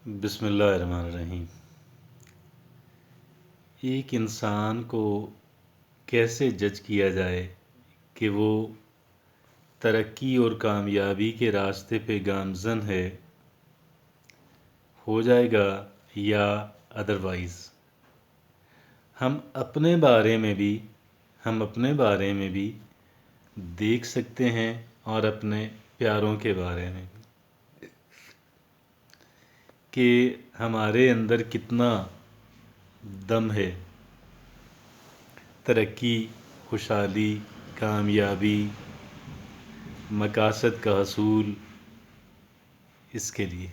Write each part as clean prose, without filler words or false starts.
بسم اللہ الرحمن الرحیم۔ ایک انسان کو کیسے جج کیا جائے کہ وہ ترقی اور کامیابی کے راستے پہ گامزن ہے، ہو جائے گا یا ادروائز؟ ہم اپنے بارے میں بھی دیکھ سکتے ہیں اور اپنے پیاروں کے بارے میں بھی کہ ہمارے اندر کتنا دم ہے ترقی، خوشحالی، کامیابی، مقاصد کا حصول، اس کے لیے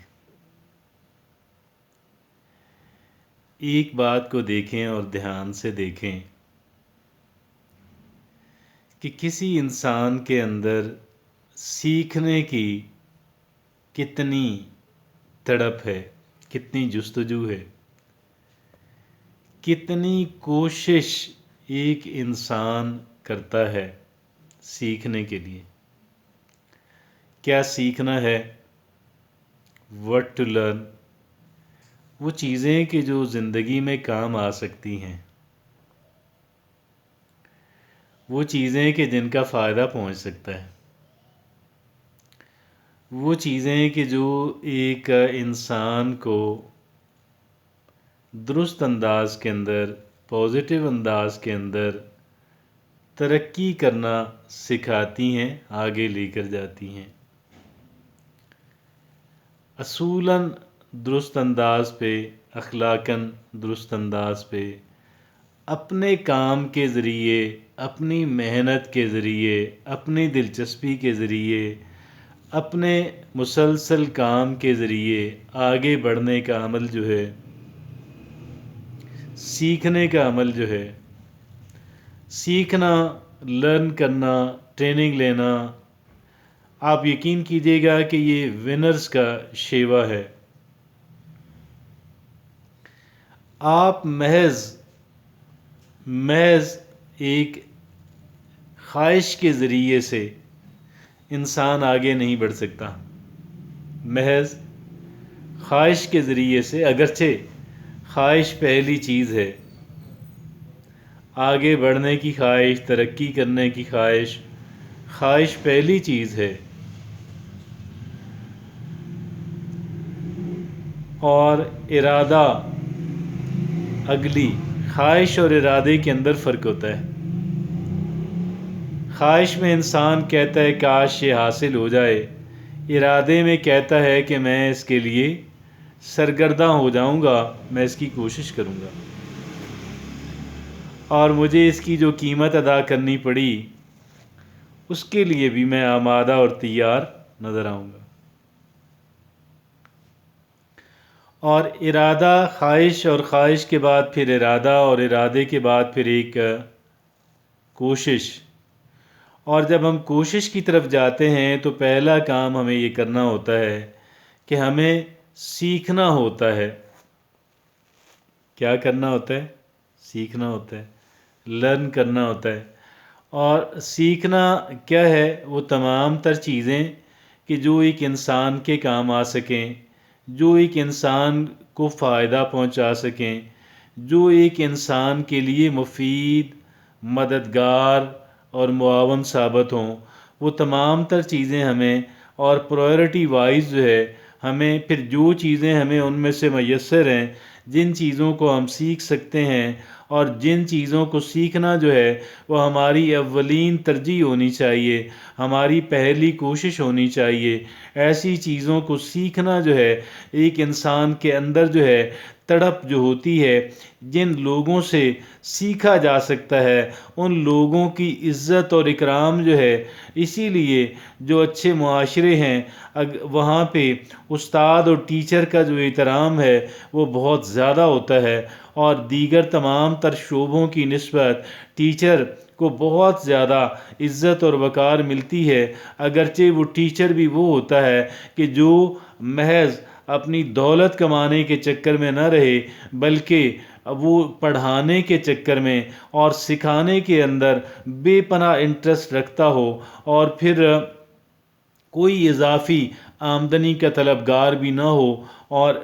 ایک بات کو دیکھیں اور دھیان سے دیکھیں کہ کسی انسان کے اندر سیکھنے کی کتنی تڑپ ہے، کتنی جستجو ہے، کتنی کوشش ایک انسان کرتا ہے سیکھنے کے لیے۔ کیا سیکھنا ہے؟ what to learn، وہ چیزیں کہ جو زندگی میں کام آ سکتی ہیں، وہ چیزیں کہ جن کا فائدہ پہنچ سکتا ہے، وہ چیزیں کہ جو ایک انسان کو درست انداز کے اندر، پازیٹیو انداز کے اندر ترقی کرنا سکھاتی ہیں، آگے لے کر جاتی ہیں۔ اصولاً درست انداز پہ، اخلاقاً درست انداز پہ، اپنے کام کے ذریعے، اپنی محنت کے ذریعے، اپنی دلچسپی کے ذریعے، اپنے مسلسل کام کے ذریعے آگے بڑھنے کا عمل جو ہے، سیکھنے کا عمل جو ہے، سیکھنا، لرن کرنا، ٹریننگ لینا، آپ یقین کیجئے گا کہ یہ ونرز کا شیوا ہے۔ آپ محض ایک خواہش کے ذریعے سے انسان آگے نہیں بڑھ سکتا۔ محض خواہش کے ذریعے سے، اگرچہ خواہش پہلی چیز ہے، آگے بڑھنے کی خواہش، ترقی کرنے کی خواہش پہلی چیز ہے، اور ارادہ اگلی۔ خواہش اور ارادے کے اندر فرق ہوتا ہے۔ خواہش میں انسان کہتا ہے کاش یہ حاصل ہو جائے، ارادے میں کہتا ہے کہ میں اس کے لیے سرگرداں ہو جاؤں گا، میں اس کی کوشش کروں گا، اور مجھے اس کی جو قیمت ادا کرنی پڑی اس کے لیے بھی میں آمادہ اور تیار نظر آؤں گا۔ اور ارادہ، خواہش، اور خواہش کے بعد پھر ارادہ، اور ارادے کے بعد پھر ایک کوشش۔ اور جب ہم کوشش کی طرف جاتے ہیں تو پہلا کام ہمیں یہ کرنا ہوتا ہے کہ ہمیں سیکھنا ہوتا ہے۔ کیا کرنا ہوتا ہے؟ سیکھنا ہوتا ہے، لرن کرنا ہوتا ہے۔ اور سیکھنا کیا ہے؟ وہ تمام تر چیزیں کہ جو ایک انسان کے کام آ سکیں، جو ایک انسان کو فائدہ پہنچا سکیں، جو ایک انسان کے لیے مفید، مددگار اور معاون ثابت ہوں، وہ تمام تر چیزیں ہمیں، اور پرائورٹی وائز جو ہے، ہمیں پھر جو چیزیں ہمیں ان میں سے میسر ہیں، جن چیزوں کو ہم سیکھ سکتے ہیں، اور جن چیزوں کو سیکھنا جو ہے وہ ہماری اولین ترجیح ہونی چاہیے، ہماری پہلی کوشش ہونی چاہیے، ایسی چیزوں کو سیکھنا جو ہے ایک انسان کے اندر جو ہے تڑپ جو ہوتی ہے، جن لوگوں سے سیکھا جا سکتا ہے ان لوگوں کی عزت اور اکرام جو ہے، اسی لیے جو اچھے معاشرے ہیں وہاں پہ استاد اور ٹیچر کا جو احترام ہے وہ بہت زیادہ ہوتا ہے، اور دیگر تمام تر شعبوں کی نسبت ٹیچر کو بہت زیادہ عزت اور وقار ملتی ہے، اگرچہ وہ ٹیچر بھی وہ ہوتا ہے کہ جو محض اپنی دولت کمانے کے چکر میں نہ رہے، بلکہ وہ پڑھانے کے چکر میں اور سکھانے کے اندر بے پناہ انٹرسٹ رکھتا ہو، اور پھر کوئی اضافی آمدنی کا طلبگار بھی نہ ہو، اور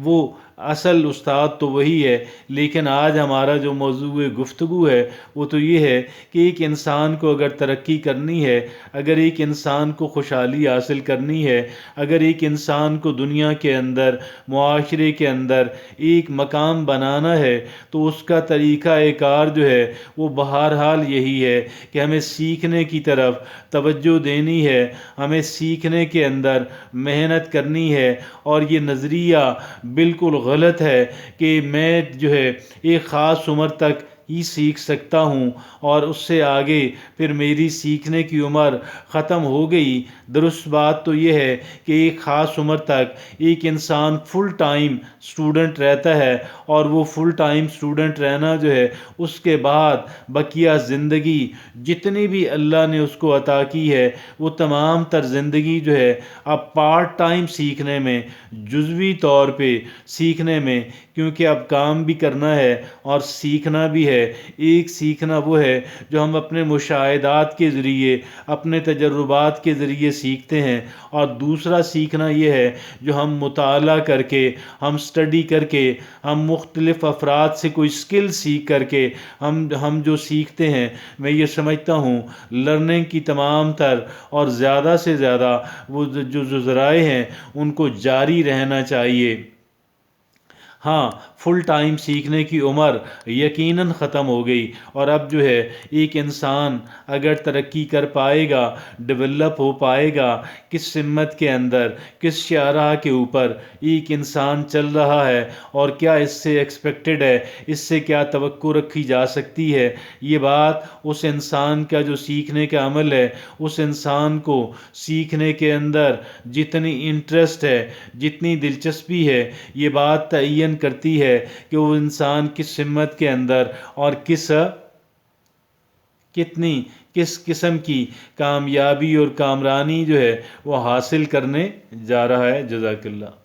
وہ اصل استاد تو وہی ہے، لیکن آج ہمارا جو موضوع گفتگو ہے وہ تو یہ ہے کہ ایک انسان کو اگر ترقی کرنی ہے، اگر ایک انسان کو خوشحالی حاصل کرنی ہے، اگر ایک انسان کو دنیا کے اندر، معاشرے کے اندر ایک مقام بنانا ہے، تو اس کا طریقہ کار جو ہے وہ بہرحال یہی ہے کہ ہمیں سیکھنے کی طرف توجہ دینی ہے، ہمیں سیکھنے کے اندر محنت کرنی ہے۔ اور یہ نظریہ بالکل غلط ہے کہ میں جو ہے ایک خاص عمر تک ہی سیکھ سکتا ہوں اور اس سے آگے پھر میری سیکھنے کی عمر ختم ہو گئی۔ درست بات تو یہ ہے کہ ایک خاص عمر تک ایک انسان فل ٹائم اسٹوڈنٹ رہتا ہے، اور وہ فل ٹائم اسٹوڈنٹ رہنا جو ہے اس کے بعد بقیہ زندگی جتنی بھی اللہ نے اس کو عطا کی ہے، وہ تمام تر زندگی جو ہے اب پارٹ ٹائم سیکھنے میں، جزوی طور پہ سیکھنے میں، کیونکہ اب کام بھی کرنا ہے اور سیکھنا بھی ہے۔ ایک سیکھنا وہ ہے جو ہم اپنے مشاہدات کے ذریعے، اپنے تجربات کے ذریعے سیکھتے ہیں، اور دوسرا سیکھنا یہ ہے جو ہم مطالعہ کر کے، ہم اسٹڈی کر کے، ہم مختلف افراد سے کوئی اسکل سیکھ کر کے ہم جو سیکھتے ہیں۔ میں یہ سمجھتا ہوں لرننگ کی تمام تر اور زیادہ سے زیادہ وہ جو ذرائع ہیں ان کو جاری رہنا چاہیے۔ ہاں، فل ٹائم سیکھنے کی عمر یقیناً ختم ہو گئی، اور اب جو ہے ایک انسان اگر ترقی کر پائے گا، ڈیولپ ہو پائے گا، کس سمت کے اندر، کس شاہراہ کے اوپر ایک انسان چل رہا ہے، اور کیا اس سے ایکسپیکٹڈ ہے، اس سے کیا توقع رکھی جا سکتی ہے، یہ بات اس انسان کا جو سیکھنے کا عمل ہے، اس انسان کو سیکھنے کے اندر جتنی انٹرسٹ ہے، جتنی دلچسپی ہے، یہ بات تعین کرتی ہے کہ وہ انسان کس سمت کے اندر اور کس قسم کی کامیابی اور کامرانی جو ہے وہ حاصل کرنے جا رہا ہے۔ جزاک اللہ۔